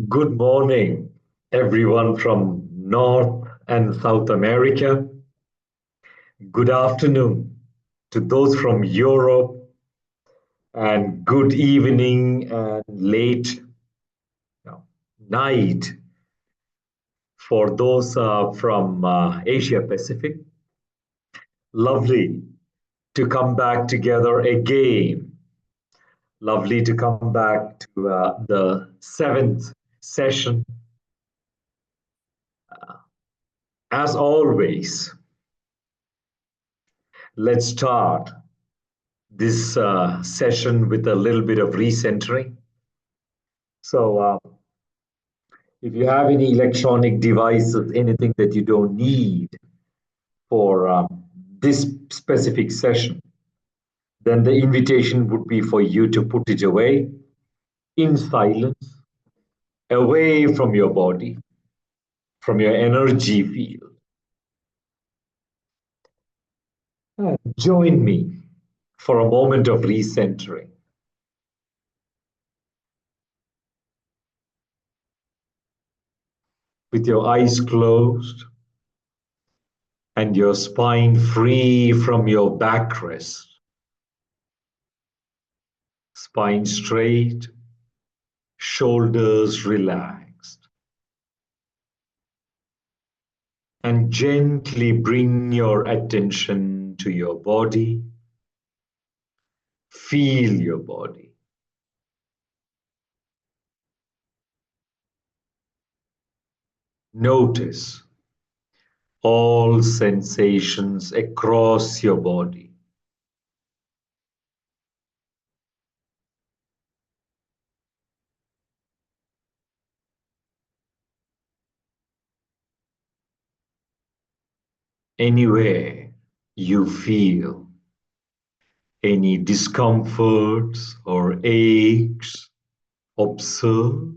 Good morning, everyone from North and South America. Good afternoon to those from Europe, and good evening and late night for those from Asia Pacific. Lovely to come back together again. Lovely to come back to the seventh session. As always, let's start this session with a little bit of recentering. So, if you have any electronic devices, anything that you don't need for this specific session, then the invitation would be for you to put it away in silence, away from your body, from your energy field. And join me for a moment of recentering. With your eyes closed and your spine free from your backrest. Spine straight, shoulders relaxed. And gently bring your attention to your body. Feel your body. Notice all sensations across your body. Anywhere you feel any discomforts or aches, observe.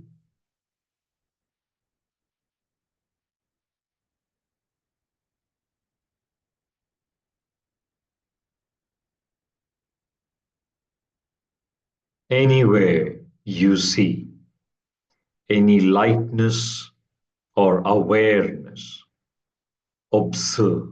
Anywhere you see any lightness or awareness, observe.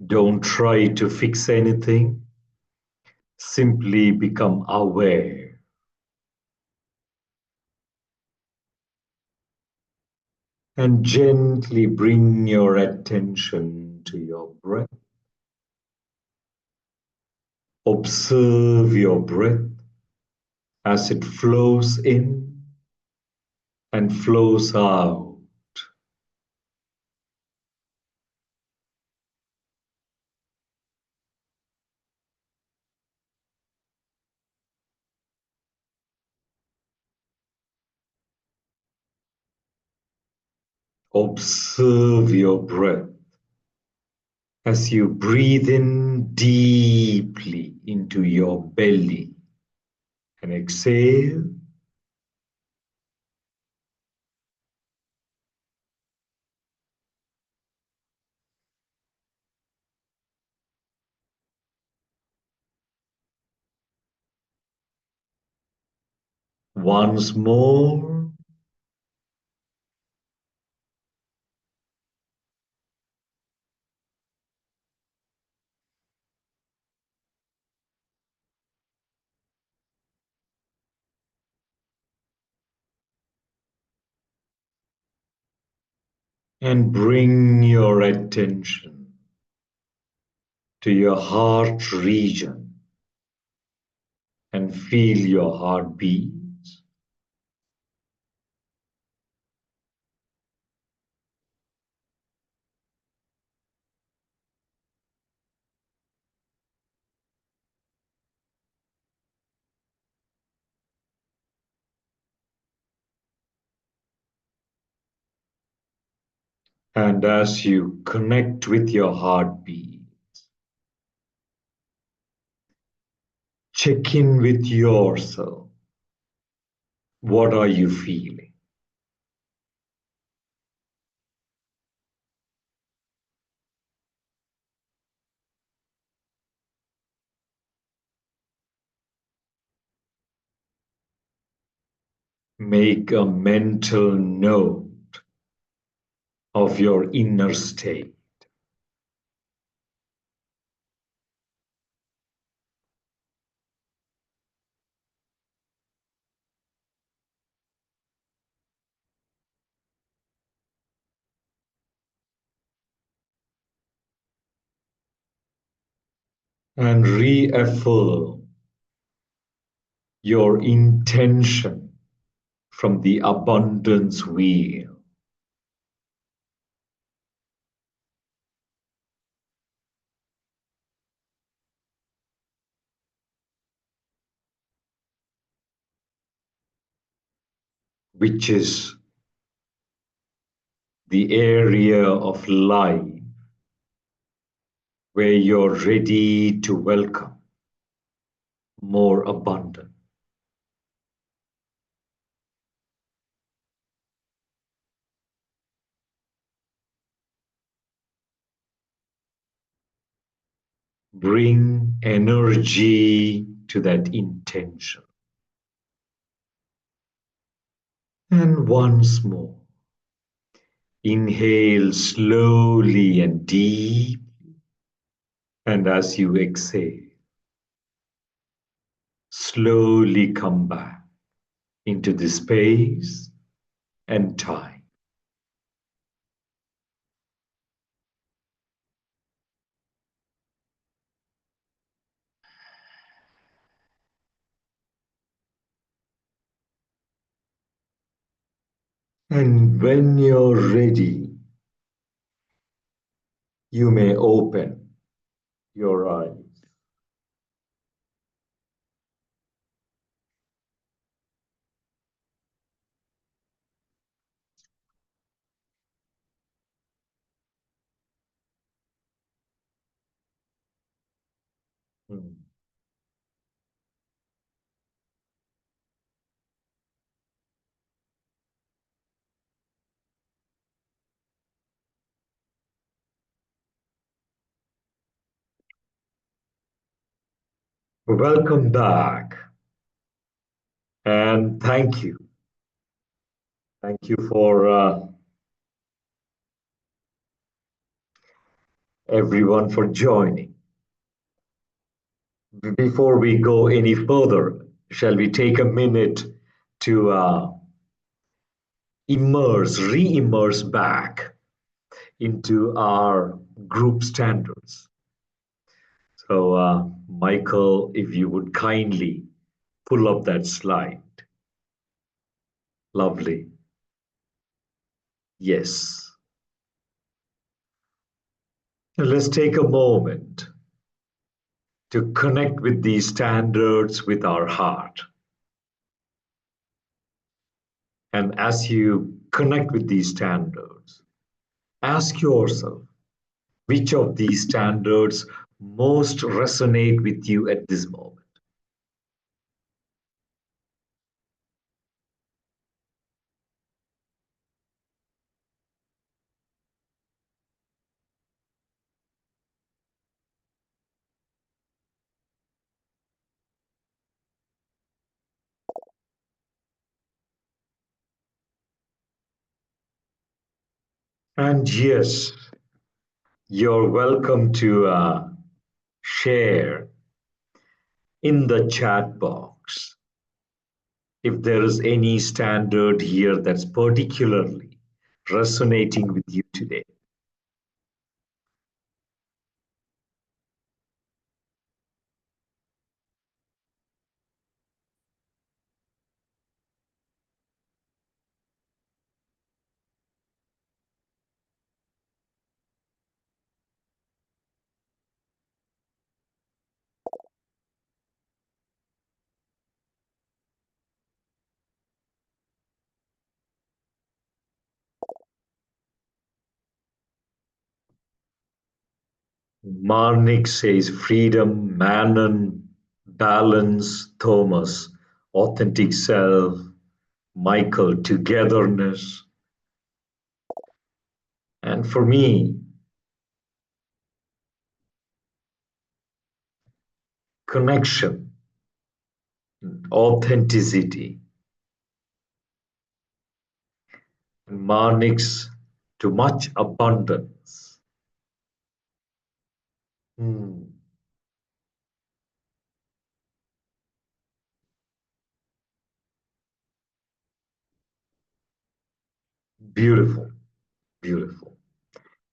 Don't try to fix anything. Simply become aware. And gently bring your attention to your breath. Observe your breath as it flows in and flows out. Observe your breath as you breathe in deeply into your belly and exhale. Once more. And bring your attention to your heart region and feel your heartbeat. And as you connect with your heartbeat, check in with yourself. What are you feeling? Make a mental note of your inner state. And reaffirm your intention from the abundance wheel. Which is the area of life where you're ready to welcome more abundance. Bring energy to that intention. And once more, inhale slowly and deep. And as you exhale, slowly come back into the space and time. And when you're ready, you may open your eyes. Hmm. Welcome back. And thank you. Thank you for everyone for joining. Before we go any further, shall we take a minute to re-immerse back into our group standards? So, Michael, if you would kindly pull up that slide. Lovely. Yes. Let's take a moment to connect with these standards with our heart. And as you connect with these standards, ask yourself which of these standards most resonate with you at this moment. And yes, you're welcome to share in the chat box if there is any standard here that's particularly resonating with you today. Marnik says freedom, Manon, balance, Thomas, authentic self, Michael, togetherness, and for me, connection, authenticity, and Marnix to much abundance. Hmm. Beautiful, beautiful.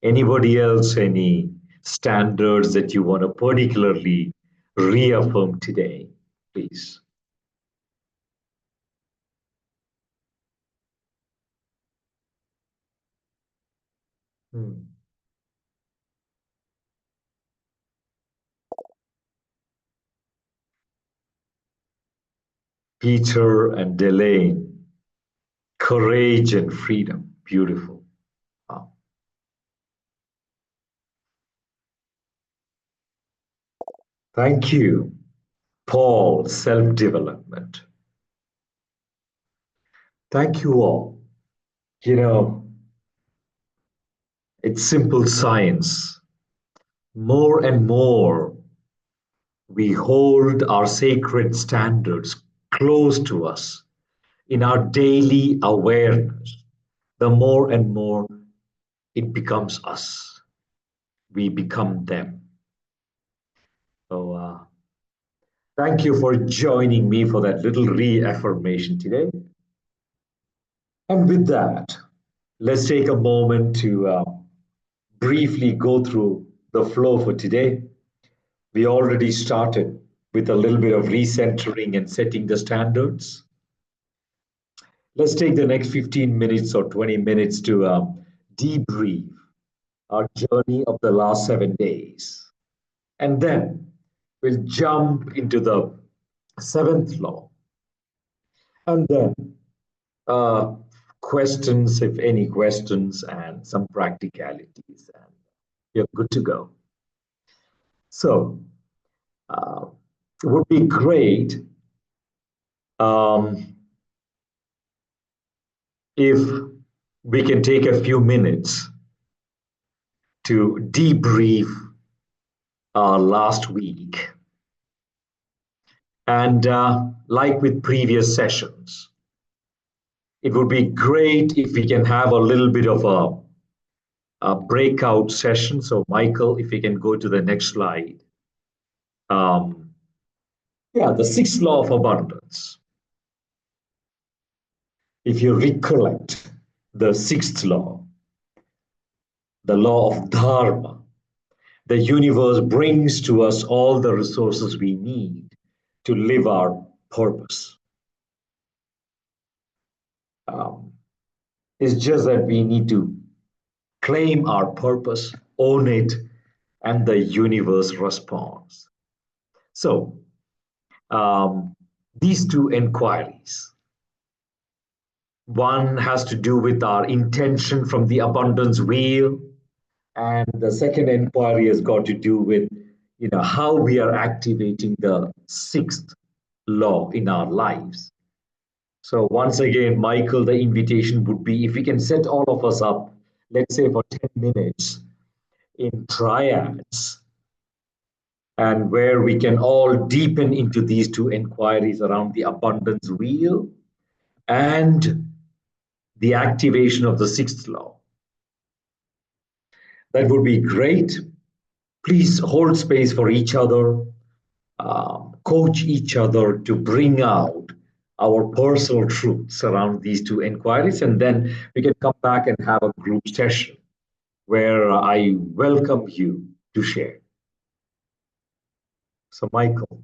Anybody else, any standards that you want to particularly reaffirm today, please? Hmm. Peter and Delane, courage and freedom. Beautiful. Wow. Thank you, Paul, self development. Thank you all. You know, it's simple science. More and more we hold our sacred standards close to us in our daily awareness, the more and more it becomes us. We become them. So, thank you for joining me for that little reaffirmation today. And with that, let's take a moment to briefly go through the flow for today. We already started with a little bit of recentering and setting the standards. Let's take the next 15 minutes or 20 minutes to debrief our journey of the last 7 days. And then we'll jump into the seventh law. And then uh, questions, if any questions, and some practicalities. And you're good to go. So, uh, it would be great um, if we can take a few minutes to debrief last week. And like with previous sessions, it would be great if we can have a little bit of a breakout session. So, Michael, if we can go to the next slide. Um, yeah, the sixth law of abundance. If you recollect the sixth law, the law of dharma, the universe brings to us all the resources we need to live our purpose. Um, it's just that we need to claim our purpose, own it, and the universe responds. So, um, these two inquiries, one has to do with our intention from the abundance wheel, and the second inquiry has got to do with how we are activating the sixth law in our lives. So once again, Michael, the invitation would be if we can set all of us up, let's say for 10 minutes in triads, and where we can all deepen into these two inquiries around the abundance wheel and the activation of the sixth law. That would be great. Please hold space for each other, coach each other to bring out our personal truths around these two inquiries, and then we can come back and have a group session where I welcome you to share. So, Michael.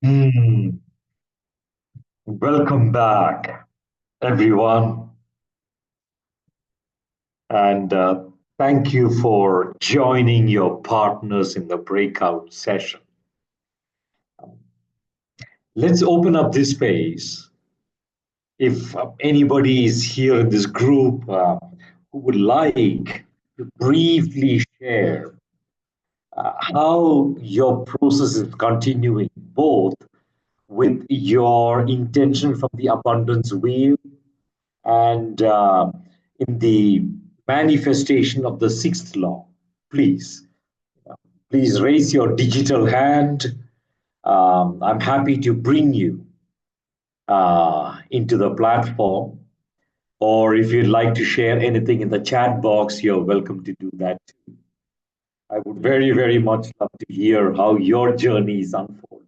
Hmm. Welcome back, everyone, and thank you for joining your partners in the breakout session. Let's open up this space. If anybody is here in this group who would like to briefly share how your process is continuing, both with your intention from the abundance wheel and in the manifestation of the sixth law, please, please raise your digital hand. I'm happy to bring you into the platform. Or if you'd like to share anything in the chat box, you're welcome to do that too. I would very, very much love to hear how your journey is unfolding.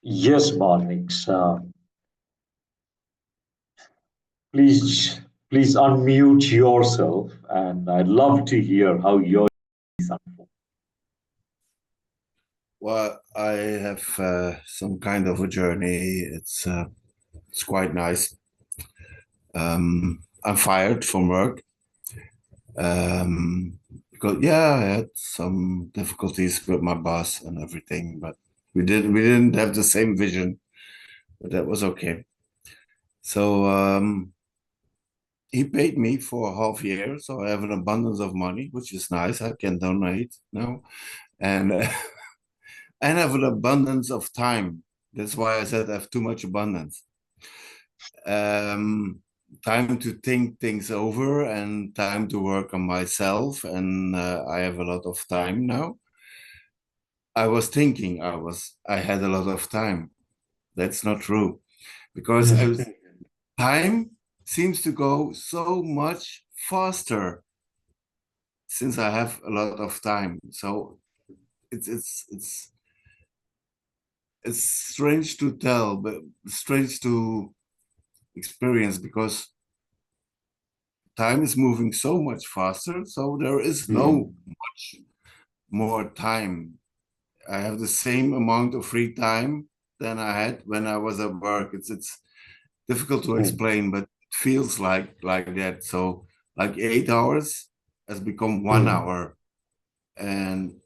Yes, Marnix. Please, please unmute yourself, and I'd love to hear how your is unfolding. Well, I have some kind of a journey. It's quite nice. I'm fired from work because I had some difficulties with my boss and everything, but we didn't have the same vision, but that was okay. So he paid me for a half year, so I have an abundance of money, which is nice. I can donate now, and and have an abundance of time. That's why I said I have too much abundance. Um, Time to think things over and time to work on myself, and I have a lot of time now. I was thinking I had a lot of time. That's not true because time seems to go so much faster since I have a lot of time. So it's it's it's it's strange to tell, but strange to experience because time is moving so much faster. So there is no much more time. I have the same amount of free time than I had when I was at work. It's difficult to explain, but it feels like that. So like 8 hours has become 1 hour, and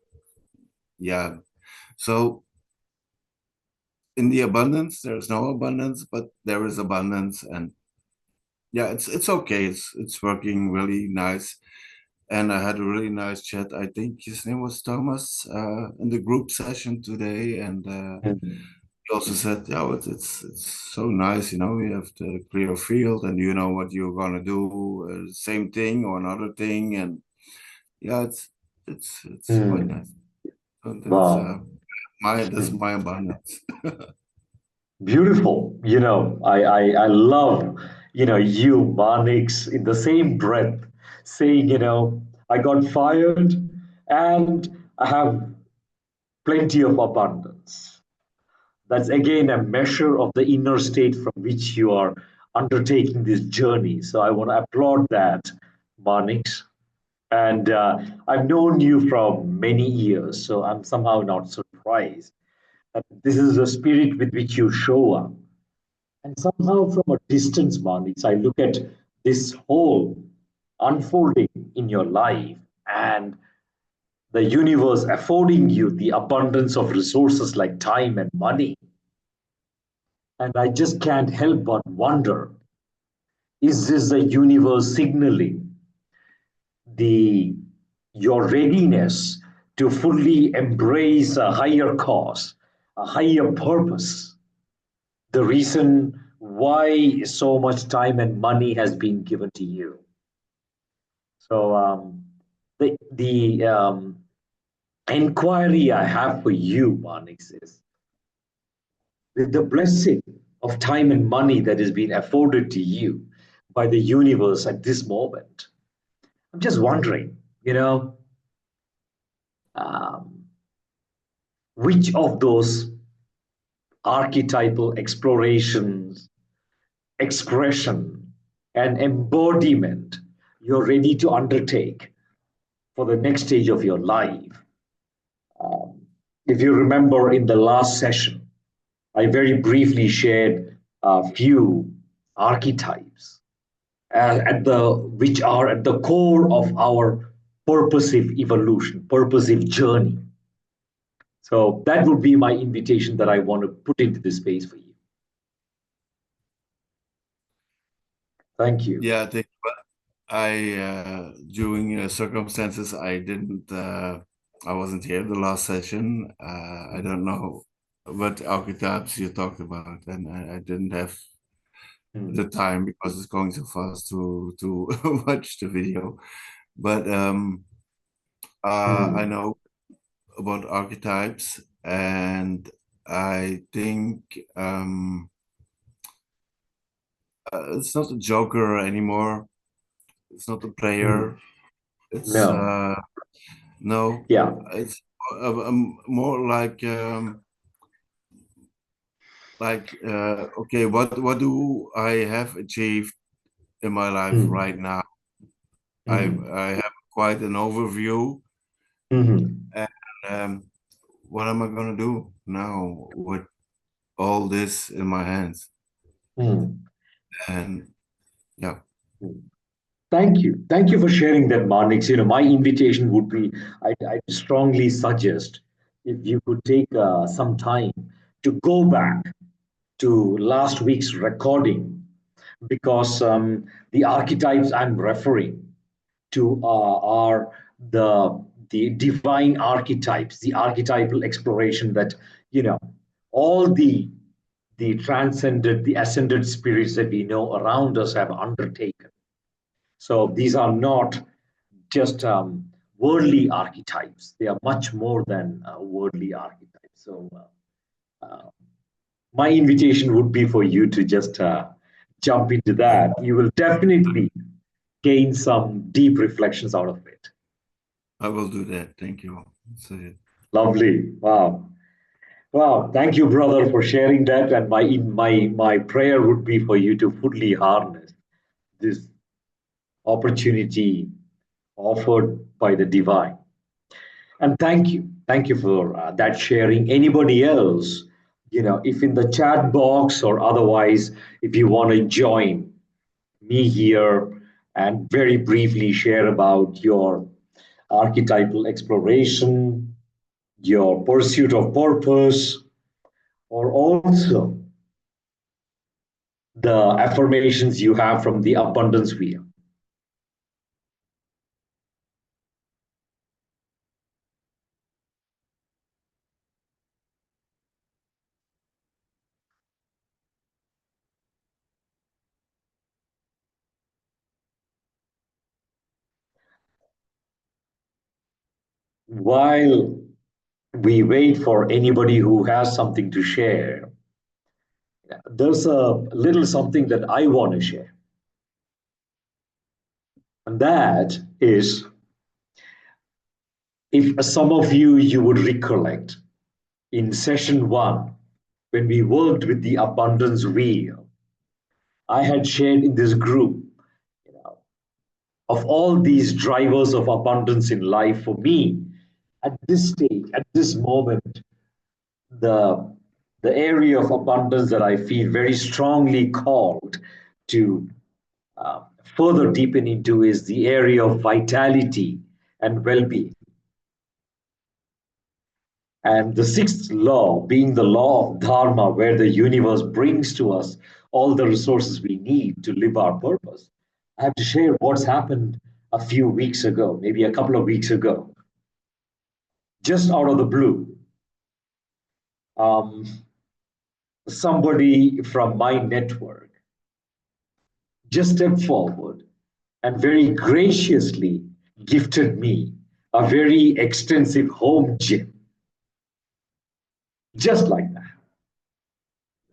yeah. So in the abundance, there's no abundance, but there is abundance, and yeah, it's okay. It's working really nice. And I had a really nice chat. I think his name was Thomas in the group session today, and he also said, "Yeah, it's so nice. You have the clear field, and you know what you're gonna do, same thing or another thing, and yeah, it's quite nice. So Wow, that's my abundance." beautiful. I love, you, Marnix, in the same breath saying, I got fired and I have plenty of abundance. That's again a measure of the inner state from which you are undertaking this journey. So I want to applaud that, Marnix. And I've known you from many years, so I'm somehow not surprised that this is the spirit with which you show up. And somehow, from a distance, Marnix, I look at this whole unfolding in your life and the universe affording you the abundance of resources like time and money. And I just can't help but wonder, is this the universe signaling the your readiness to fully embrace a higher cause, a higher purpose, the reason why so much time and money has been given to you? So the inquiry I have for you, Manix, is with the blessing of time and money that is being afforded to you by the universe at this moment. I'm just wondering, um, which of those archetypal explorations, expression, and embodiment you're ready to undertake for the next stage of your life. Um, if you remember in the last session, I very briefly shared a few archetypes which are at the core of our purposive evolution, purposive journey. So that would be my invitation that I want to put into this space for you. Thank you. Yeah, during circumstances, I wasn't here the last session. I don't know what archetypes you talked about, and I didn't have the time because it's going so fast to watch the video. But I know about archetypes, and I think it's not a joker anymore. It's not a player. It's No. no. Yeah. It's more okay, what do I have achieved in my life right now? I have quite an overview, and what am I gonna do now with all this in my hands? And yeah. Thank you. Thank you for sharing that, Marnix. My invitation would be, I'd strongly suggest if you could take some time to go back to last week's recording, because the archetypes I'm referring to are the divine archetypes, the archetypal exploration that all the transcended, the ascended spirits that we know around us have undertaken. So these are not just worldly archetypes; they are much more than worldly archetypes. So my invitation would be for you to just jump into that. You will definitely gain some deep reflections out of it. I will do that. Thank you. Lovely. Wow. Wow. Thank you, brother, for sharing that. And my prayer would be for you to fully harness this opportunity offered by the divine. And thank you. Thank you for that sharing. Anybody else, if in the chat box or otherwise, if you want to join me here and very briefly share about your archetypal exploration, your pursuit of purpose, or also the affirmations you have from the abundance wheel. While we wait for anybody who has something to share, there's a little something that I want to share. And that is, if some of you would recollect in session 1, when we worked with the abundance wheel, I had shared in this group, of all these drivers of abundance in life for me, at this stage, at this moment, the area of abundance that I feel very strongly called to further deepen into is the area of vitality and well-being. And the sixth law being the law of dharma, where the universe brings to us all the resources we need to live our purpose. I have to share what's happened a few weeks ago, maybe a couple of weeks ago, just out of the blue. Somebody from my network just stepped forward and very graciously gifted me a very extensive home gym. Just like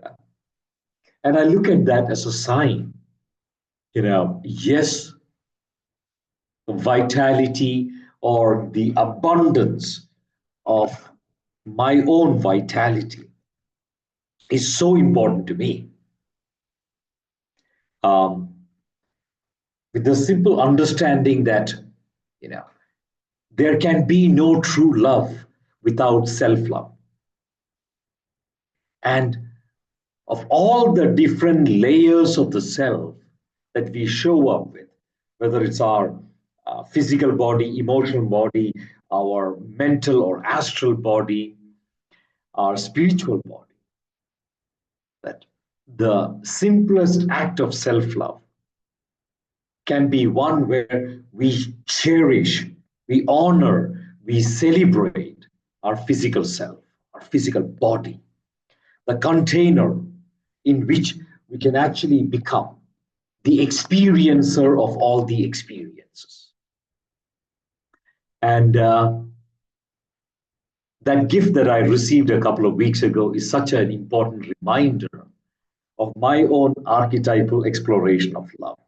that. And I look at that as a sign, yes, the vitality or the abundance of my own vitality is so important to me. Um, with the simple understanding that, you know, there can be no true love without self-love. And of all the different layers of the self that we show up with, whether it's our physical body, emotional body, our mental or astral body, our spiritual body, that the simplest act of self love can be one where we cherish, we honor, we celebrate our physical self, our physical body, the container in which we can actually become the experiencer of all the experiences. And that gift that I received a couple of weeks ago is such an important reminder of my own archetypal exploration of love.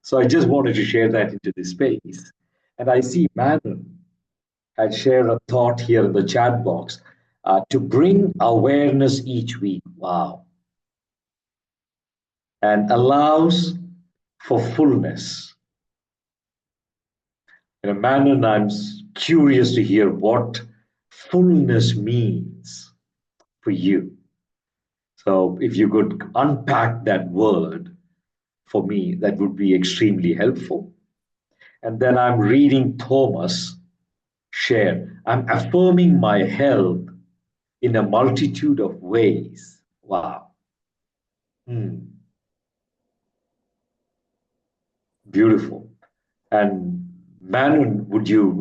So I just wanted to share that into this space. And I see Manon had shared a thought here in the chat box to bring awareness each week. Wow. And allows for fullness. Manon, I'm curious to hear what fullness means for you. So if you could unpack that word for me, that would be extremely helpful. And then I'm reading Thomas share. I'm affirming my health in a multitude of ways. Wow. Beautiful. And Manon, would you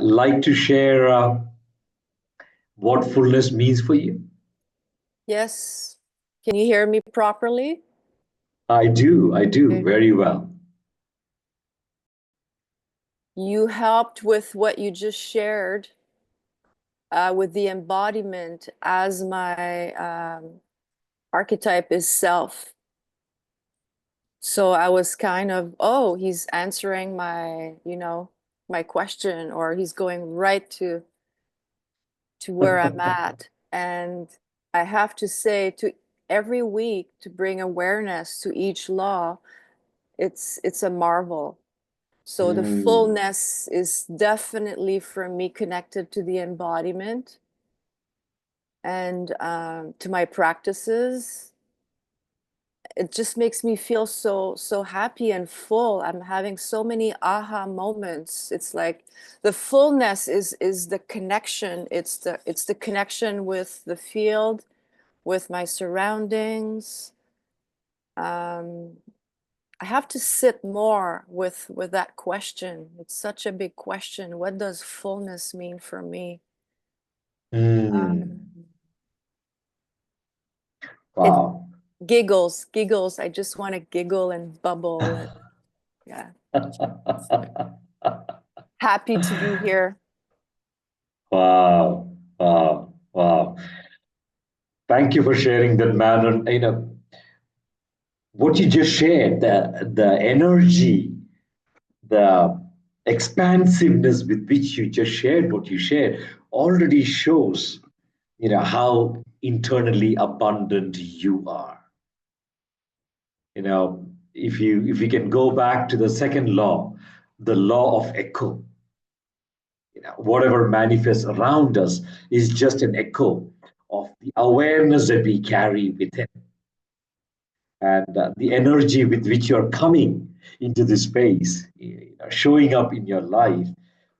like to share what fullness means for you? Yes. Can you hear me properly? I do Okay. very well. You helped with what you just shared with the embodiment as my archetype is self. So I was kind of, oh, he's answering my, my question, or he's going right to where I'm at. And I have to say, to every week to bring awareness to each law, it's a marvel. So the fullness is definitely for me connected to the embodiment and to my practices. It just makes me feel so happy and full. I'm having so many aha moments. It's like the fullness is the connection. It's the connection with the field, with my surroundings. I have to sit more with that question. It's such a big question. What does fullness mean for me? Wow. Giggles. I just want to giggle and bubble. And yeah. Happy to be here. Wow. Wow. Wow. Thank you for sharing that, Manon. What you just shared, the energy, the expansiveness with which you just shared what you shared already shows, how internally abundant you are. If you can go back to the second law, the law of echo, whatever manifests around us is just an echo of the awareness that we carry within. And the energy with which you're coming into this space, showing up in your life,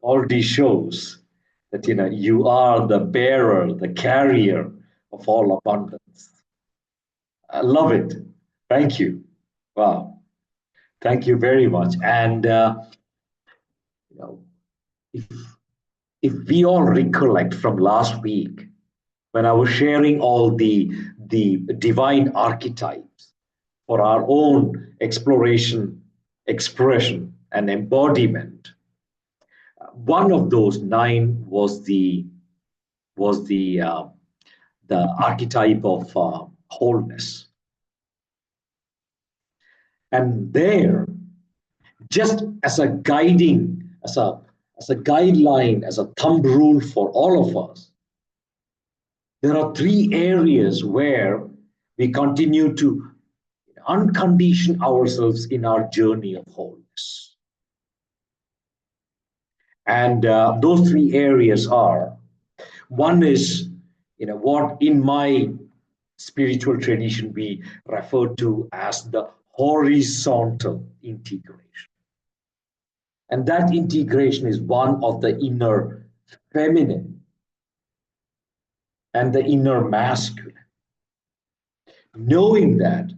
already shows that you are the bearer, the carrier of all abundance. I love it. Thank you. Wow. Thank you very much. And you know, if if we all recollect from last week, when I was sharing all the divine archetypes for our own exploration, expression, and embodiment, one of those nine was the archetype of wholeness. And there, just as a guiding, as a guideline, as a thumb rule for all of us, there are three areas where we continue to uncondition ourselves in our journey of wholeness. And those three areas are, one is, what in my spiritual tradition we refer to as the horizontal integration. And that integration is one of the inner feminine and the inner masculine. Knowing that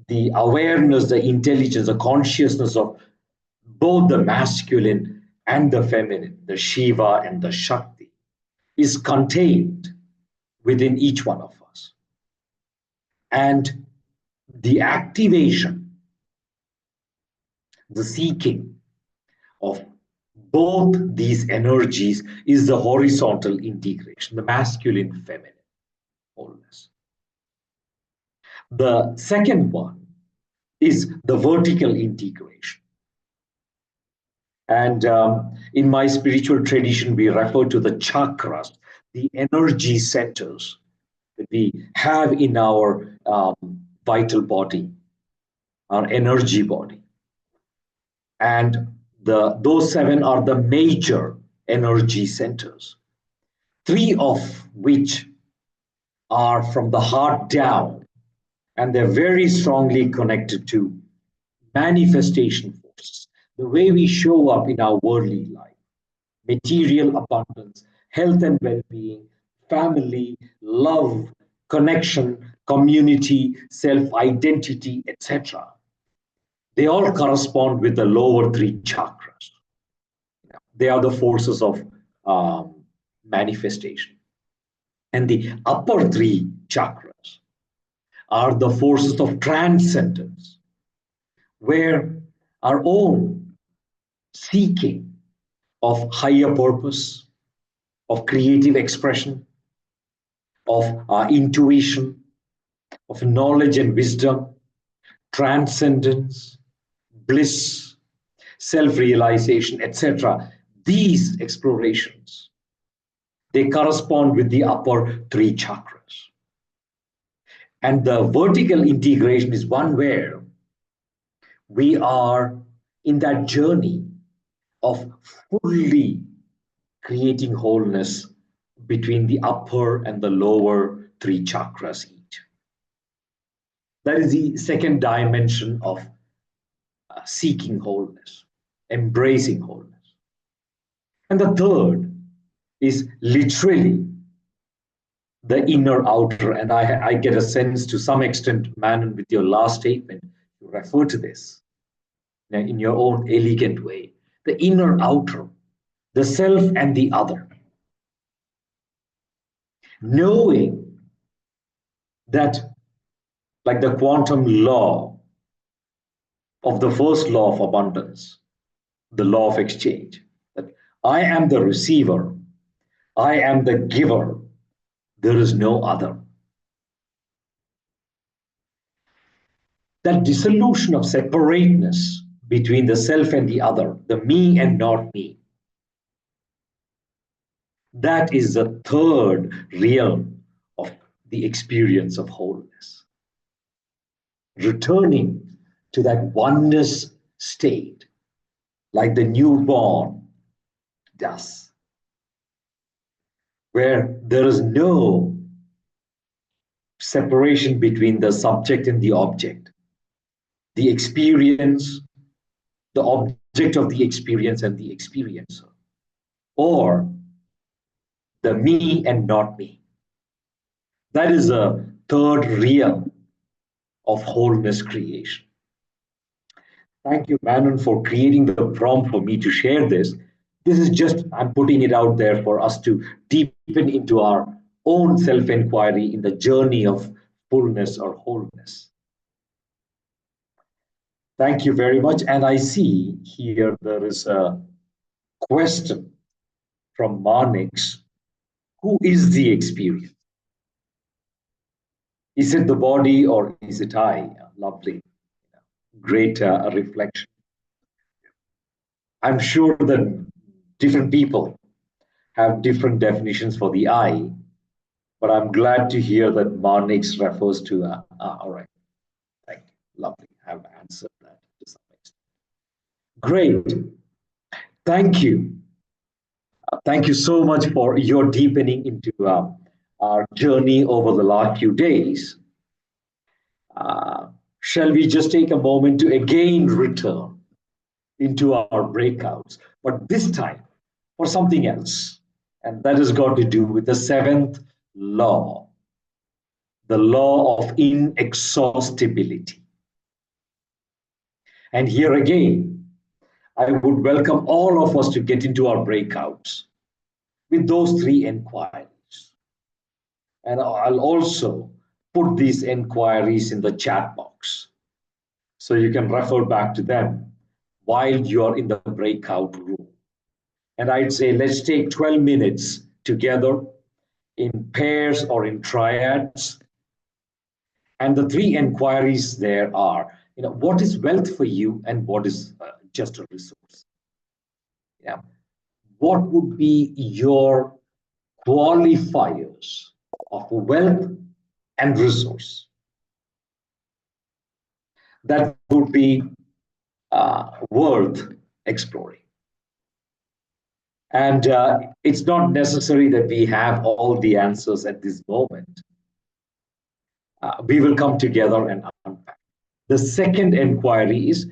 the awareness, the intelligence, the consciousness of both the masculine and the feminine, the Shiva and the Shakti, is contained within each one of us. And the activation, the seeking of both these energies is the horizontal integration, the masculine feminine wholeness. The second one is the vertical integration. And in my spiritual tradition, we refer to the chakras, the energy centers that we have in our vital body, our energy body. And those seven are the major energy centers, three of which are from the heart down, and they're very strongly connected to manifestation forces, the way we show up in our worldly life, material abundance, health and well-being, family, love, connection, community, self-identity, etc. They all correspond with the lower three chakras. They are the forces of manifestation. And the upper three chakras are the forces of transcendence, where our own seeking of higher purpose, of creative expression, of intuition, of knowledge and wisdom, transcendence, bliss, self-realization, etc. These explorations, they correspond with the upper three chakras. And the vertical integration is one where we are in that journey of fully creating wholeness between the upper and the lower three chakras each. That is the second dimension of seeking wholeness, embracing wholeness. And the third is literally the inner outer. And I get a sense to some extent, Manon, with your last statement, you refer to this in your own elegant way. The inner outer, the self and the other. Knowing that, like the quantum law of the first law of abundance, the law of exchange, that I am the receiver, I am the giver, there is no other. That dissolution of separateness between the self and the other, the me and not me, that is the third realm of the experience of wholeness. Returning to that oneness state, like the newborn does, where there is no separation between the subject and the object, the experience, the object of the experience and the experiencer, or the me and not me. That is a third realm of wholeness creation. Thank you, Manon, for creating the prompt for me to share this. This is just, I'm putting it out there for us to deepen into our own self-inquiry in the journey of fullness or wholeness. Thank you very much. And I see here there is a question from Marnix. Who is the experience? Is it the body or is it I? Lovely. Great reflection. I'm sure that different people have different definitions for the I, but I'm glad to hear that Marnix refers to, all right, thank you. Lovely. I've answered that to some extent. Great. Thank you. Thank you so much for your deepening into our journey over the last few days. Shall we just take a moment to again return into our breakouts, but this time for something else? And that has got to do with the seventh law, the law of inexhaustibility. And here again, I would welcome all of us to get into our breakouts with those three inquiries. And I'll also put these inquiries in the chat box so you can refer back to them while you're in the breakout room. And I'd say let's take 12 minutes together in pairs or in triads. And the three inquiries there are, what is wealth for you and what is just a resource? Yeah. What would be your qualifiers of wealth and resource? That would be worth exploring. And it's not necessary that we have all the answers at this moment. We will come together and unpack. The second inquiry is,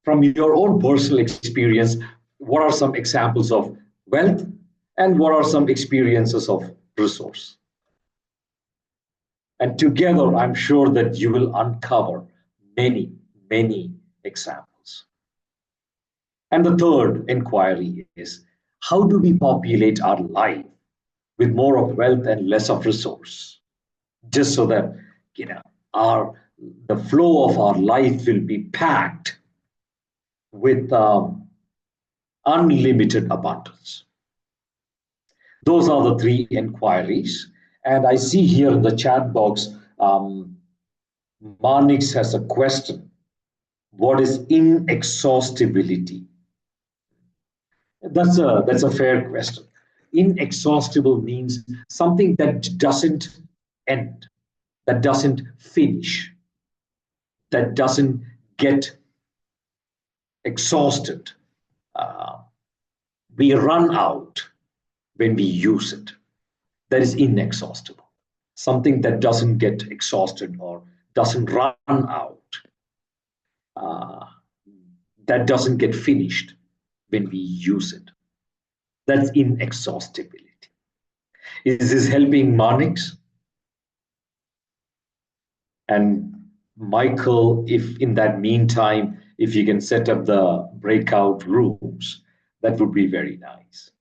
from your own personal experience, what are some examples of wealth and what are some experiences of resource? And together, I'm sure that you will uncover many, many examples. And the third inquiry is, how do we populate our life with more of wealth and less of resource? Just so that, the flow of our life will be packed with unlimited abundance. Those are the three inquiries. And I see here in the chat box, Marnix has a question. What is inexhaustibility? That's a fair question. Inexhaustible means something that doesn't end, that doesn't finish, that doesn't get exhausted. We run out when we use it. That is inexhaustible. Something that doesn't get exhausted or doesn't run out, that doesn't get finished when we use it. That's inexhaustibility. Is this helping Marnix? And Michael, if in that meantime, if you can set up the breakout rooms, that would be very nice.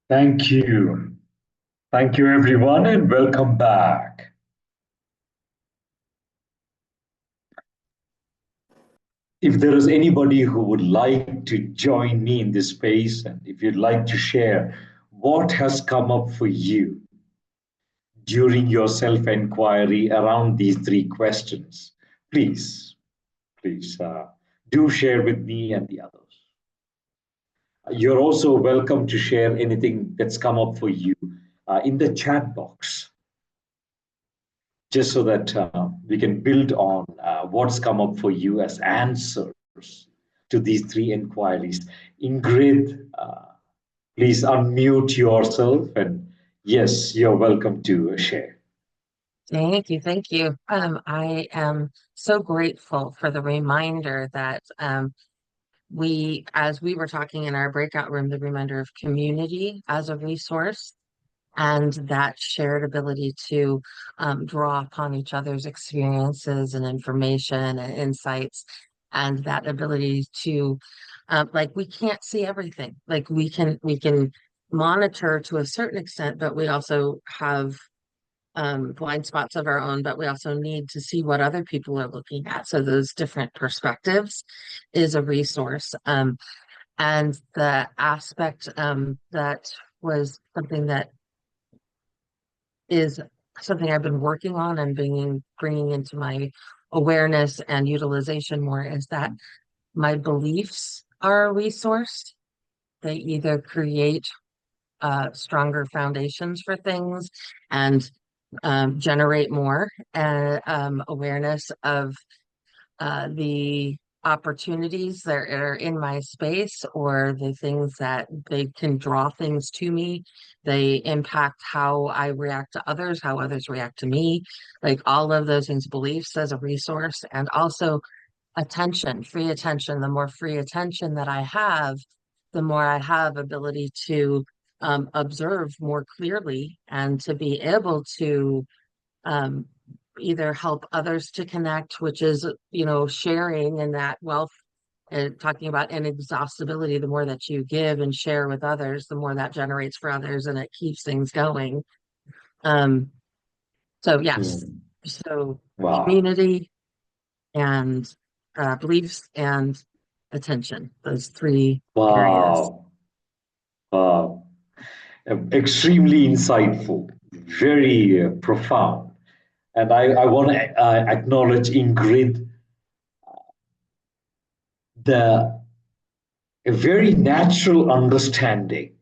Thank you. Thank you, everyone, and welcome back. If there is anybody who would like to join me in this space, and if you'd like to share what has come up for you during your self inquiry around these three questions, please, please do share with me and the others. You're also welcome to share anything that's come up for you in the chat box, just so that we can build on what's come up for you as answers to these three inquiries. Ingrid, please unmute yourself, and yes, you're welcome to share. Thank you. Thank you. I am so grateful for the reminder that as we were talking in our breakout room, the reminder of community as a resource and that shared ability to draw upon each other's experiences and information and insights, and that ability to, like, we can't see everything. Like, we can monitor to a certain extent, but we also have blind spots of our own, but we also need to see what other people are looking at. So those different perspectives is a resource. And the aspect that was something that is something I've been working on and bringing into my awareness and utilization more is that my beliefs are a resource. They either create stronger foundations for things and generate more awareness of the opportunities that are in my space, or the things that they can draw things to me. They impact how I react to others, how others react to me, like all of those things, beliefs as a resource, and also attention, free attention. The more free attention that I have, the more I have ability to observe more clearly and to be able to um, either help others to connect, which is, sharing and that wealth, talking about inexhaustibility. The more that you give and share with others, the more that generates for others, and it keeps things going. So yes, so Wow. community and beliefs and attention, those three areas. Wow. Extremely insightful, very profound. And I want to acknowledge, Ingrid, the a very natural understanding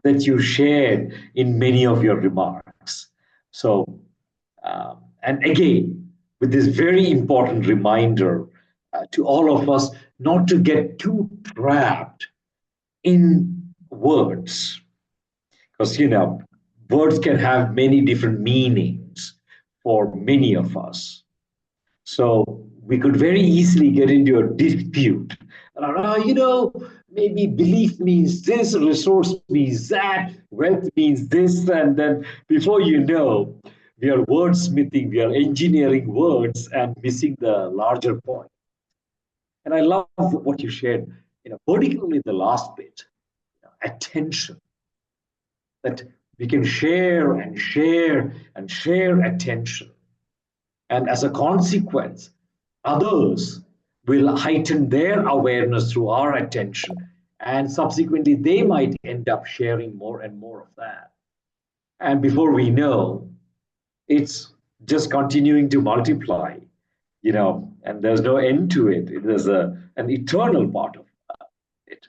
that you shared in many of your remarks. So, and again, with this very important reminder to all of us not to get too trapped in words, because words can have many different meanings for many of us. So we could very easily get into a dispute. Maybe belief means this, resource means that, wealth means this, and then before you know, we are wordsmithing, we are engineering words and missing the larger point. And I love what you shared, particularly the last bit, attention, that we can share and share and share attention. And as a consequence, others will heighten their awareness through our attention. And subsequently, they might end up sharing more and more of that. And before we know, it's just continuing to multiply, and there's no end to it. There's an eternal part of it.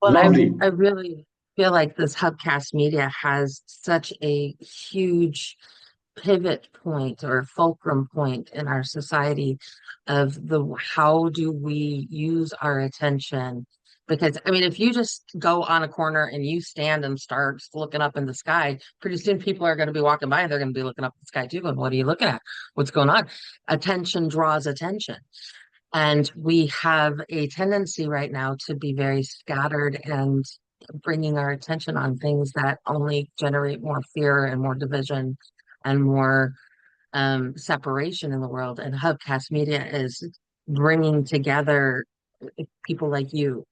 Well, Lovely. I really feel like this Hubcast media has such a huge pivot point or fulcrum point in our society of how do we use our attention. Because I mean, if you just go on a corner and you stand and start looking up in the sky, pretty soon people are going to be walking by and they're going to be looking up in the sky too. And what are you looking at? What's going on? Attention draws attention. And we have a tendency right now to be very scattered and bringing our attention on things that only generate more fear and more division and more separation in the world. And Hubcast Media is bringing together people like you,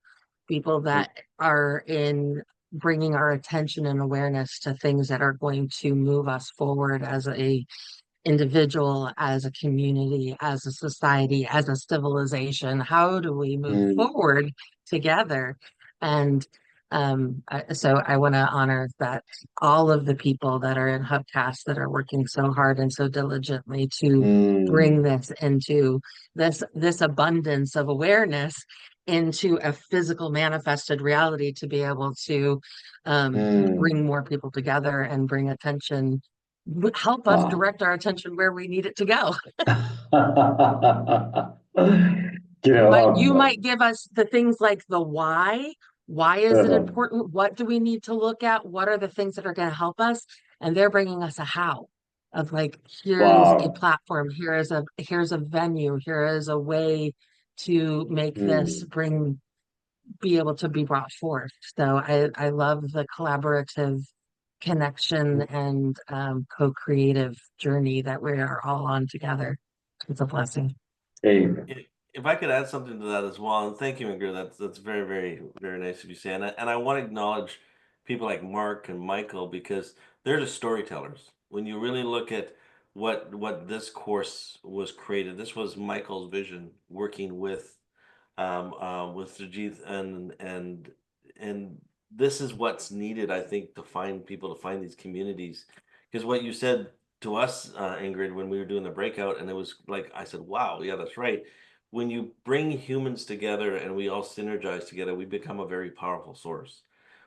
people that are in bringing our attention and awareness to things that are going to move us forward as a individual, as a community, as a society, as a civilization. How do we move forward together? And so I want to honor that all of the people that are in Hubcast that are working so hard and so diligently to bring this into this abundance of awareness into a physical manifested reality, to be able to bring more people together and bring attention, help us Wow. direct our attention where we need it to go. You might give us the things like the why. Why is it important? What do we need to look at? What are the things that are going to help us? And they're bringing us a how of like, here's a platform, here's a venue, here is a way to make this be able to be brought forth. So I love the collaborative connection and co-creative journey that we are all on together. It's a blessing. If I could add something to that as well, and thank you, Ingrid. That's very, very, very nice of you, saying that. And I want to acknowledge people like Mark and Michael, because they're the storytellers. When you really look at what this course was created, this was Michael's vision, working with Sujith, and this is what's needed, I think, to find these communities. Because what you said to us, Ingrid, when we were doing the breakout, and it was like, I said, wow, yeah, that's right. When you bring humans together and we all synergize together, we become a very powerful source.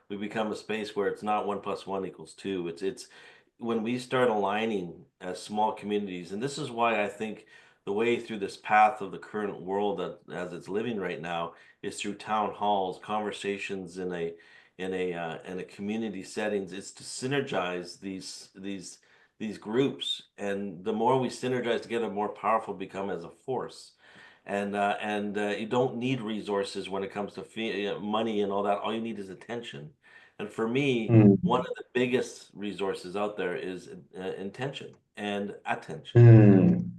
We become a space where it's not 1 + 1 = 2. It's when we start aligning as small communities, and this is why I think the way through this path of the current world that as it's living right now is through town halls, conversations in a community settings. It's to synergize these groups, and the more we synergize together, the more powerful we become as a force. And you don't need resources when it comes to money and all that. All you need is attention. And for me, one of the biggest resources out there is intention and attention.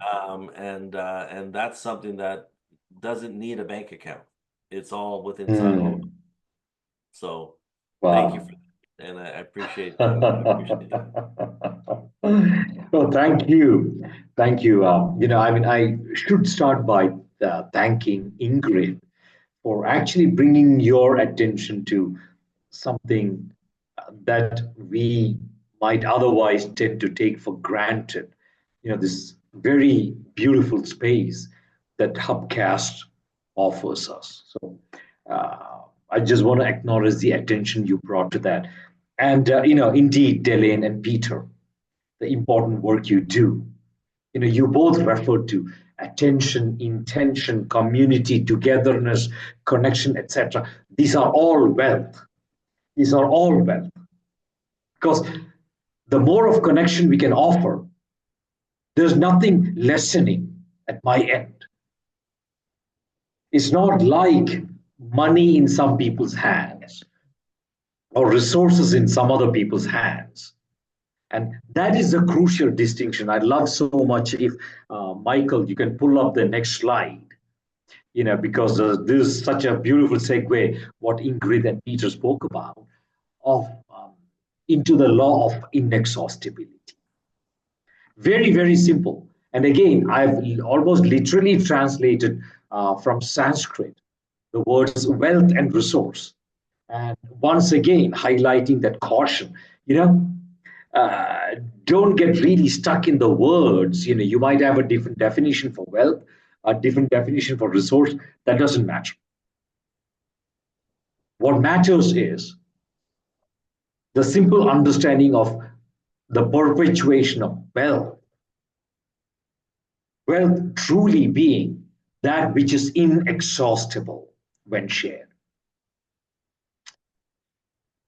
And that's something that doesn't need a bank account. It's all within inside all of us. So thank you for that, and I appreciate that. Well, thank you. Thank you. I should start by thanking Ingrid for actually bringing your attention to something that we might otherwise tend to take for granted. This very beautiful space that Hubcast offers us. So I just want to acknowledge the attention you brought to that. And, indeed, Delane and Peter, the important work you do. You both referred to attention, intention, community, togetherness, connection, etc. These are all wealth. These are all wealth. Because the more of connection we can offer, there's nothing lessening at my end. It's not like money in some people's hands or resources in some other people's hands. And that is a crucial distinction. I'd love so much if, Michael, you can pull up the next slide, because this is such a beautiful segue, what Ingrid and Peter spoke about, of into the law of inexhaustibility. Very, very simple. And again, I've almost literally translated from Sanskrit the words wealth and resource. And once again, highlighting that caution, don't get really stuck in the words. You might have a different definition for wealth, a different definition for resource. That doesn't matter. What matters is the simple understanding of the perpetuation of wealth. Wealth truly being that which is inexhaustible when shared.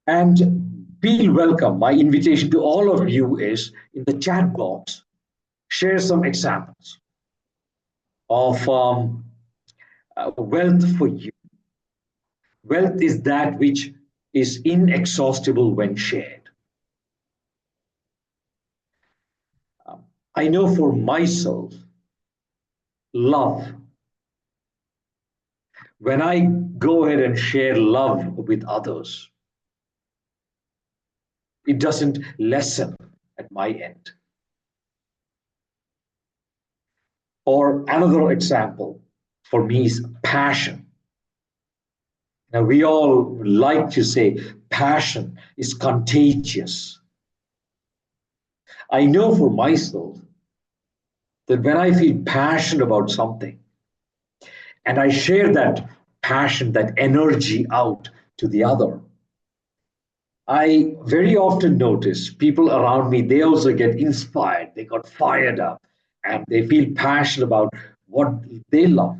And feel welcome. My invitation to all of you is in the chat box, share some examples of wealth for you. Wealth is that which is inexhaustible when shared. I know for myself, love. When I go ahead and share love with others, It doesn't lessen at my end. Or another example for me is passion. Now, we all like to say passion is contagious. I know for myself that when I feel passionate about something and I share that passion, that energy out to the other, I very often notice people around me, they also get inspired, they got fired up, and they feel passionate about what they love.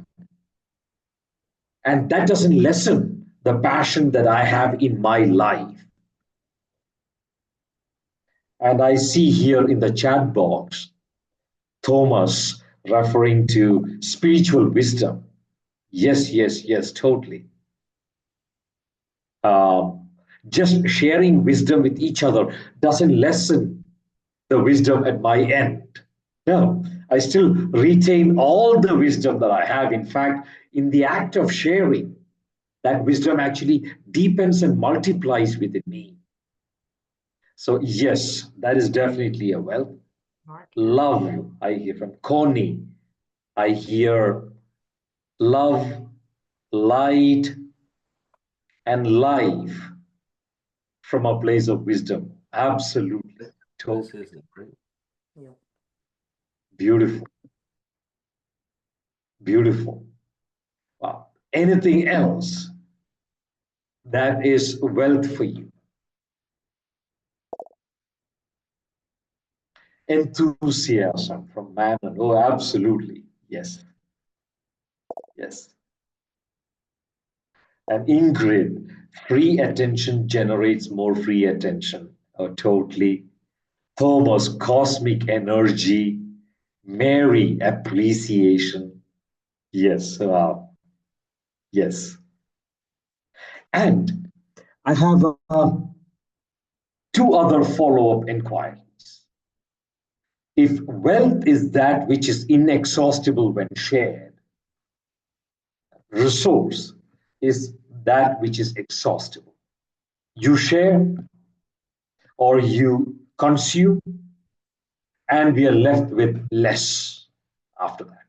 And that doesn't lessen the passion that I have in my life. And I see here in the chat box, Thomas referring to spiritual wisdom. Yes, yes, yes, totally. Um, just sharing wisdom with each other doesn't lessen the wisdom at my end. No, I still retain all the wisdom that I have. In fact, in the act of sharing, that wisdom actually deepens and multiplies within me. So, yes, that is definitely a wealth. Love, I hear from Connie. I hear love, light, and life from a place of wisdom. Absolutely. Totally. This is great. Yeah. Beautiful. Beautiful. Wow. Anything else that is wealth for you? Enthusiasm from Mammon. Oh, absolutely. Yes. Yes. And Ingrid, free attention generates more free attention. Oh, totally. Thomas, cosmic energy. Mary, appreciation. Yes. Yes. And I have two other follow-up inquiries. If wealth is that which is inexhaustible when shared, resource is that which is exhaustible. You share or you consume, and we are left with less after that.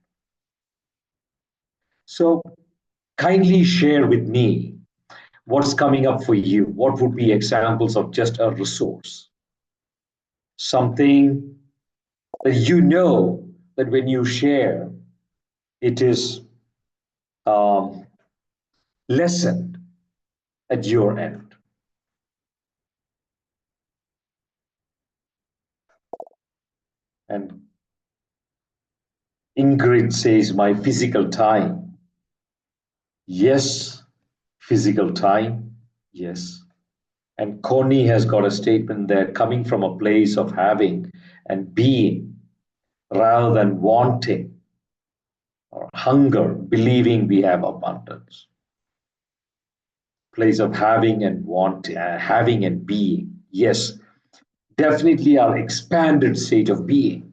So kindly share with me what's coming up for you. What would be examples of just a resource? Something that you know that when you share, it is um, lessened at your end. And Ingrid says, my physical time. Yes, physical time. Yes. And Connie has got a statement there coming from a place of having and being rather than wanting or hunger, believing we have abundance. Place of having and wanting, having and being. Yes, definitely our expanded state of being.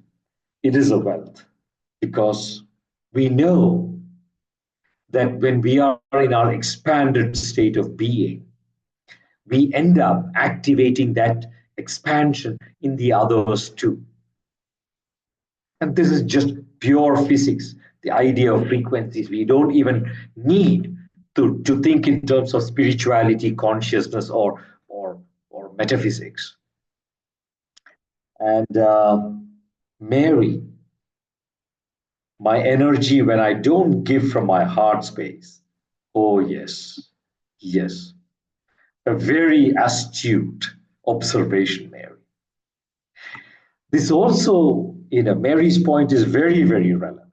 It is a wealth because we know that when we are in our expanded state of being, we end up activating that expansion in the others too. And this is just pure physics, the idea of frequencies. We don't even need to think in terms of spirituality, consciousness, or metaphysics. And Mary, my energy when I don't give from my heart space. Oh, yes, yes. A very astute observation, Mary. This also, Mary's point is very, very relevant.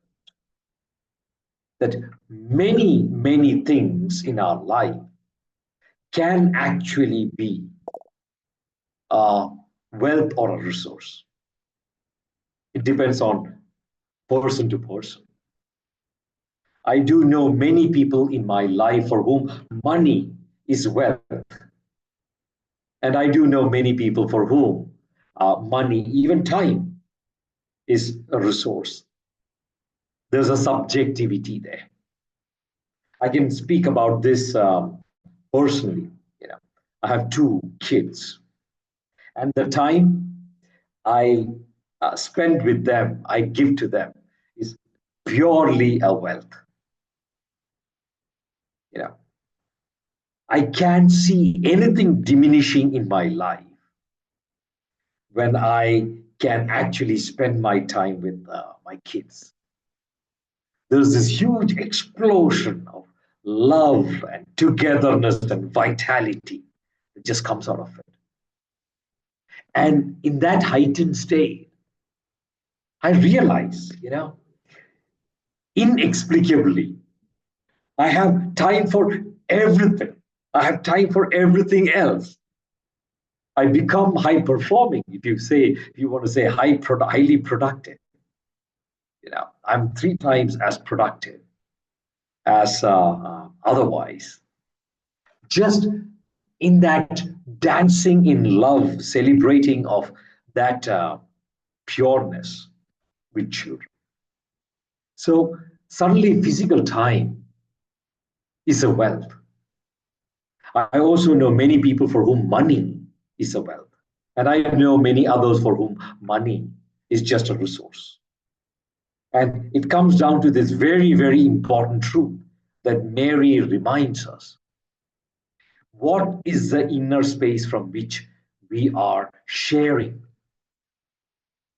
That many, many things in our life can actually be a wealth or a resource. It depends on person to person. I do know many people in my life for whom money is wealth. And I do know many people for whom money, even time, is a resource. There's a subjectivity there. I can speak about this personally. I have two kids, And the time I spend with them, I give to them, is purely a wealth. You know, I can't see anything diminishing in my life when I can actually spend my time with my kids. There's this huge explosion of love and togetherness and vitality that just comes out of it. And in that heightened state, I realize, inexplicably, I have time for everything. I have time for everything else. I become high performing. If you want to say highly productive, I'm 3 times as productive as otherwise. Just in that dancing in love, celebrating of that pureness with children. So suddenly physical time is a wealth. I also know many people for whom money is a wealth. And I know many others for whom money is just a resource. And it comes down to this very, very important truth that Mary reminds us. What is the inner space from which we are sharing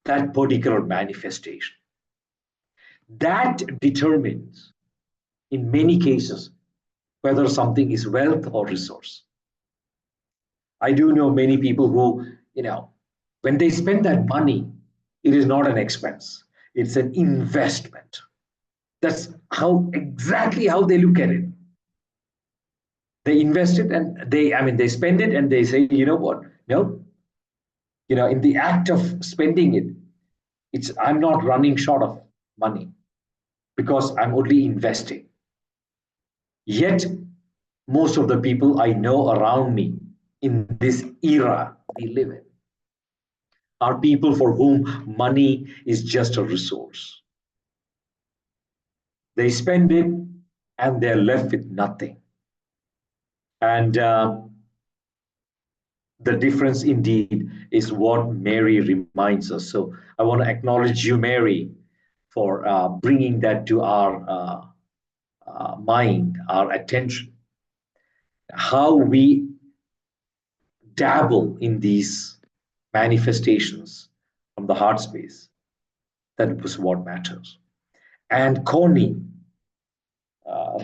that particular manifestation? That determines, in many cases, whether something is wealth or resource. I do know many people who, when they spend that money, it is not an expense, it's an investment. That's exactly how they look at it. They invest it and they spend it and they say, you know what? No. In the act of spending it, I'm not running short of money because I'm only investing. Yet, most of the people I know around me in this era we live in are people for whom money is just a resource. They spend it and they're left with nothing. And the difference indeed is what Mary reminds us. So I want to acknowledge you, Mary, for bringing that to our mind, our attention. How we dabble in these manifestations from the heart space, that was what matters. And Connie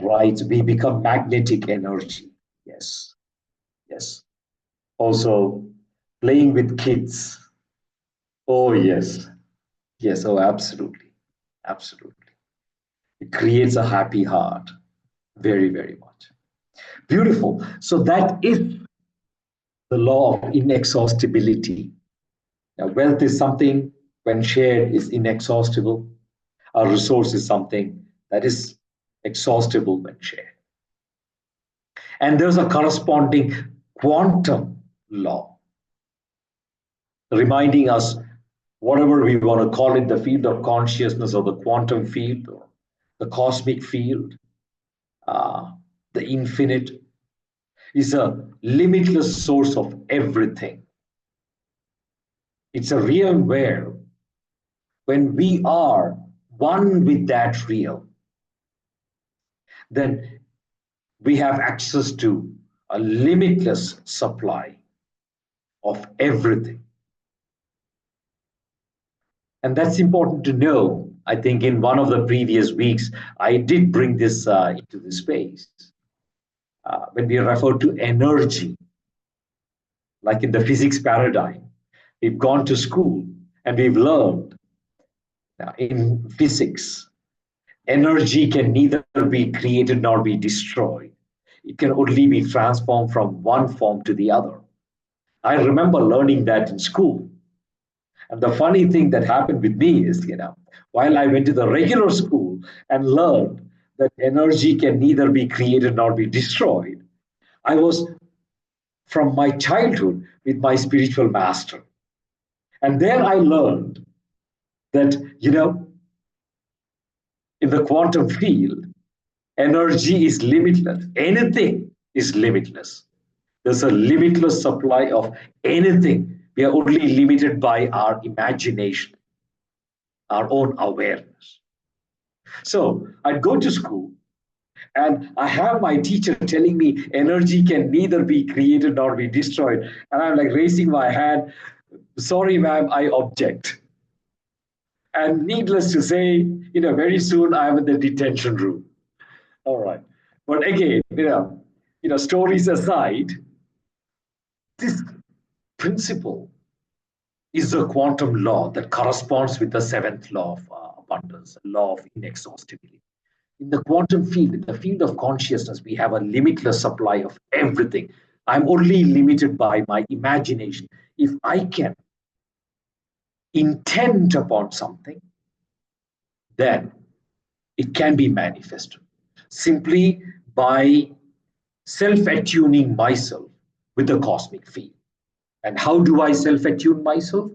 writes, we become magnetic energy. Yes, yes. Also, playing with kids. Oh, yes. Yes, oh, absolutely. Absolutely. It creates a happy heart. Very, very much. Beautiful. So that is the law of inexhaustibility. Now, wealth is something, when shared, is inexhaustible. A resource is something that is exhaustible when shared. And there's a corresponding quantum law, reminding us, whatever we want to call it, the field of consciousness or the quantum field or the cosmic field, the infinite, is a limitless source of everything. It's a realm where, when we are one with that real, then we have access to a limitless supply of everything. And that's important to know. I think in one of the previous weeks, I did bring this into the space. When we refer to energy, like in the physics paradigm, we've gone to school and we've learned in physics, energy can neither be created nor be destroyed. It can only be transformed from one form to the other. I remember learning that in school. And the funny thing that happened with me is, while I went to the regular school and learned that energy can neither be created nor be destroyed, I was from my childhood with my spiritual master. And there I learned that, in the quantum field, energy is limitless. Anything is limitless. There's a limitless supply of anything We are only limited by our imagination, our own awareness. So I'd go to school and I have my teacher telling me energy can neither be created nor be destroyed. And I'm like raising my hand. Sorry, ma'am, I object. And needless to say, very soon I'm in the detention room. All right. But again, stories aside, this principle is a quantum law that corresponds with the seventh law of abundance, the law of inexhaustibility. In the quantum field, in the field of consciousness, we have a limitless supply of everything. I'm only limited by my imagination. If I can intend upon something, then it can be manifested simply by self-attuning myself with the cosmic field. And how do I self-attune myself?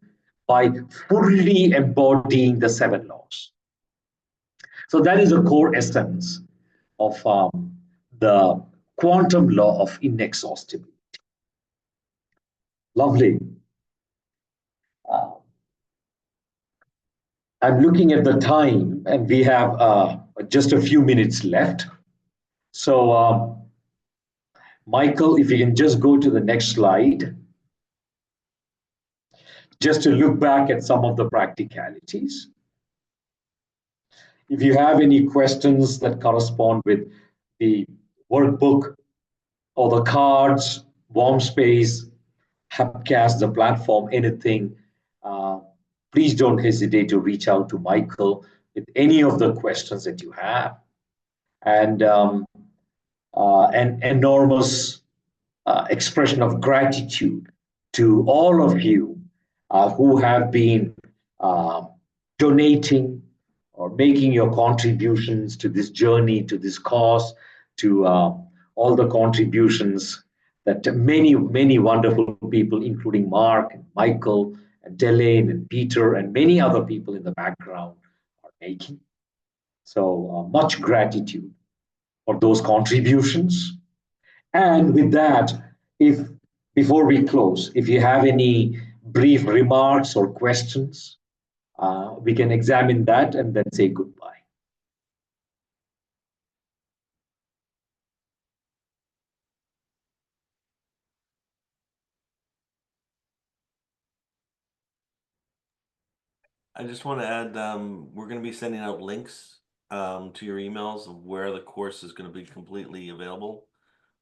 By fully embodying the seven laws. So that is the core essence of the quantum law of inexhaustibility. Lovely. I'm looking at the time, and we have just a few minutes left. So, Michael, if you can just go to the next slide, just to look back at some of the practicalities. If you have any questions that correspond with the workbook or the cards, warm space, Hubcast, the platform, anything, please don't hesitate to reach out to Michael with any of the questions that you have. And an enormous expression of gratitude to all of you who have been donating or making your contributions to this journey, to this cause, to all the contributions that many, many wonderful people, including Mark and Michael and Delane and Peter and many other people in the background are making. So much gratitude for those contributions. And with that, if before we close, if you have any brief remarks or questions, we can examine that and then say goodbye. I just want to add, we're going to be sending out links to your emails of where the course is going to be completely available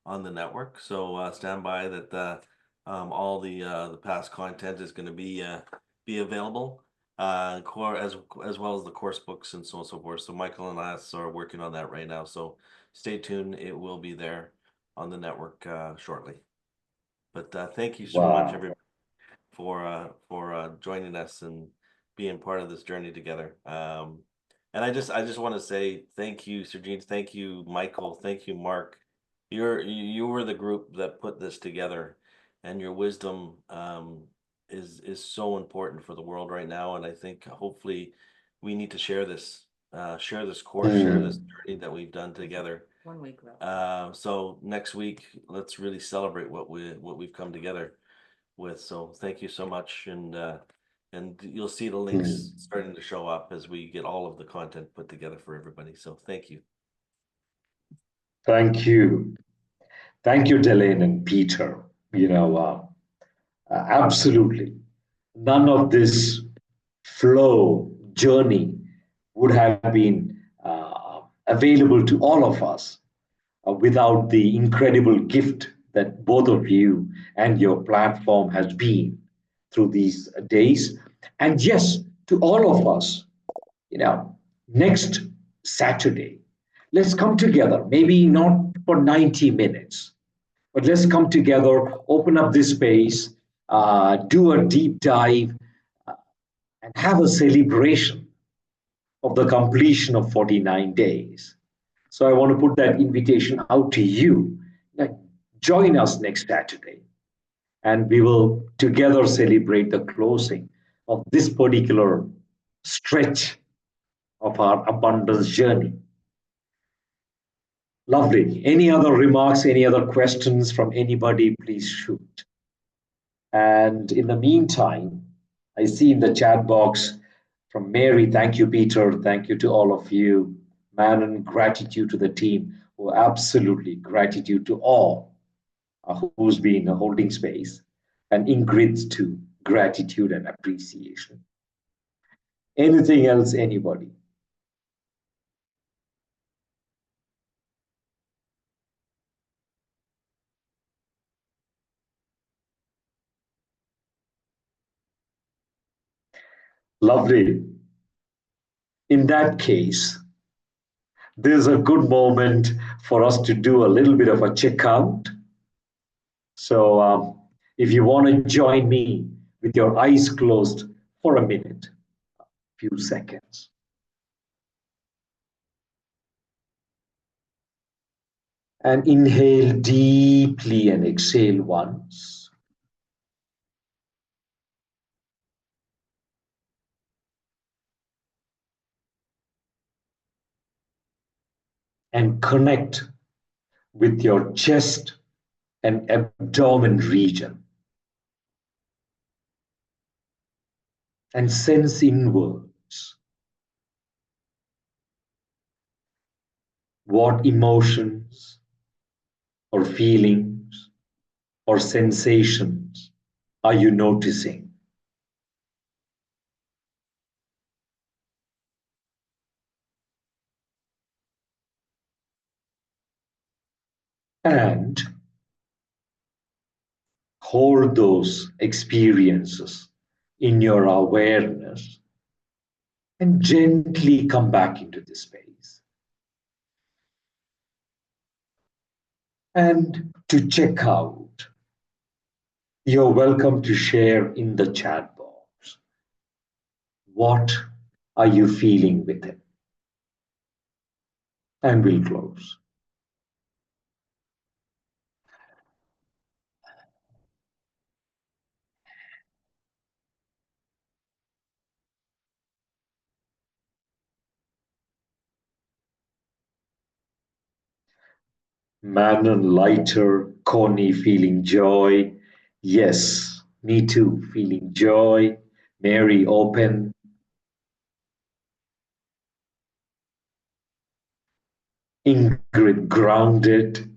on the network. So stand by that all the past content is going to be available, as well as the course books and so on and so forth. So Michael and I are working on that right now. So stay tuned; it will be there on the network shortly. But thank you so much, everybody, for joining us and being part of this journey together. And I just want to say thank you, Sujith. Thank you, Michael. Thank you, Mark. You were the group that put this together, and your wisdom is so important for the world right now. And I think hopefully we need to share this course, share this journey that we've done together. 1 week left. So next week, let's really celebrate what we've come together with. So thank you so much, and you'll see the links starting to show up as we get all of the content put together for everybody. So thank you. Thank you. Thank you, Delane and Peter. Absolutely. None of this flow journey would have been available to all of us without the incredible gift that both of you and your platform has been through these days. And yes, to all of us, next Saturday, let's come together, maybe not for 90 minutes, but let's come together, open up this space, do a deep dive, and have a celebration of the completion of 49 days. So I want to put that invitation out to you. Join us next Saturday, and we will together celebrate the closing of this particular stretch of our abundance journey. Lovely. Any other remarks, any other questions from anybody, please shoot. And in the meantime, I see in the chat box from Mary, thank you, Peter. Thank you to all of you. Manon, gratitude to the team. Oh, absolutely. Gratitude to all who's been holding space. And Ingrid, too. Gratitude and appreciation. Anything else, anybody? Lovely. In that case, there's a good moment for us to do a little bit of a checkout. So if you want to join me with your eyes closed for a minute, a few seconds. And inhale deeply and exhale once. And connect with your chest and abdomen region. And sense inwards. What emotions or feelings or sensations are you noticing? And hold those experiences in your awareness and gently come back into the space. And to check out, you're welcome to share in the chat box. What are you feeling with it? And we'll close. Manon lighter, Connie feeling joy. Yes, me too, feeling joy. Mary open. Ingrid grounded.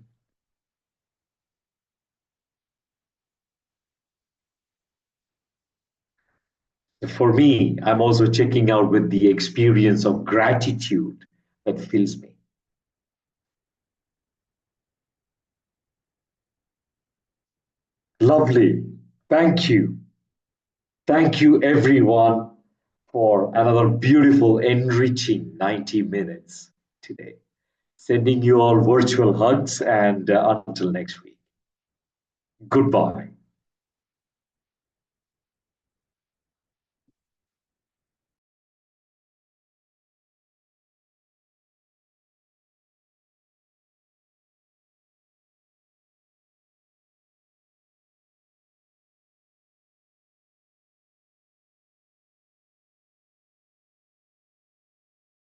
For me, I'm also checking out with the experience of gratitude that fills me. Lovely. Thank you. Thank you, everyone, for another beautiful, enriching 90 minutes today. Sending you all virtual hugs and until next week. Goodbye.